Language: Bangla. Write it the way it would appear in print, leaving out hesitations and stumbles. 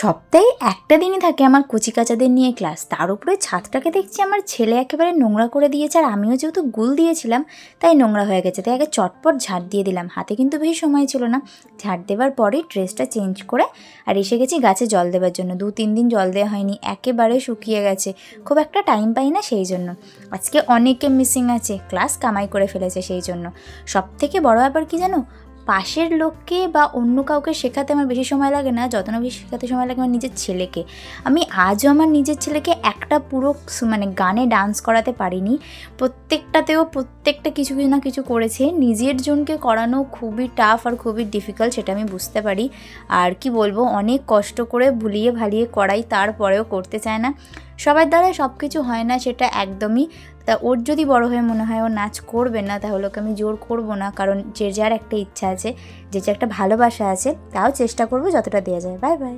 সপ্তাহে একটা দিনই থাকে আমার কচিকাচাদের নিয়ে ক্লাস, তার উপরে ছাদটাকে দেখছি আমার ছেলে একেবারে নোংরা করে দিয়েছে। আর আমিও যেহেতু গুল দিয়েছিলাম তাই নোংরা হয়ে গেছে, তাই আগে চটপট ঝাড় দিয়ে দিলাম। হাতে কিন্তু বেশি সময় ছিল না। ঝাড় দেওয়ার পরেই ড্রেসটা চেঞ্জ করে আর এসে গেছি গাছে জল দেওয়ার জন্য। 2-3 দিন জল দেওয়া হয়নি, একেবারে শুকিয়ে গেছে, খুব একটা টাইম পাই না সেই জন্য। আজকে অনেকে মিসিং আছে, ক্লাস কামাই করে ফেলেছে সেই জন্য। সবথেকে বড় ব্যাপার কি জানো, পাশের লোককে বা অন্য কাউকে শেখাতে আমার বেশি সময় লাগে না, যত না বেশি শেখাতে সময় লাগে আমার নিজের ছেলেকে। আমি আজও আমার নিজের ছেলেকে একটা পুরো গানে ডান্স করাতে পারিনি। প্রত্যেকটাতেও প্রত্যেকটা কিছু না কিছু করেছে। নিজের জনকে করানো খুবই টাফ আর খুবই ডিফিকাল্ট, সেটা আমি বুঝতে পারি। আর কি বলবো, অনেক কষ্ট করে ভুলিয়ে ভালিয়ে করাই, তারপরেও করতে চায় না। সবার দ্বারা সব কিছু হয় না, সেটা একদমই। তা ওর যদি বড় হয়ে মনে হয় ও নাচ করবে না, তাহলে ওকে আমি জোর করব না, কারণ যে যার একটা ইচ্ছা আছে, যে যার একটা ভালোবাসা আছে, তাও চেষ্টা করবো যতটা দেওয়া যায়। Bye bye.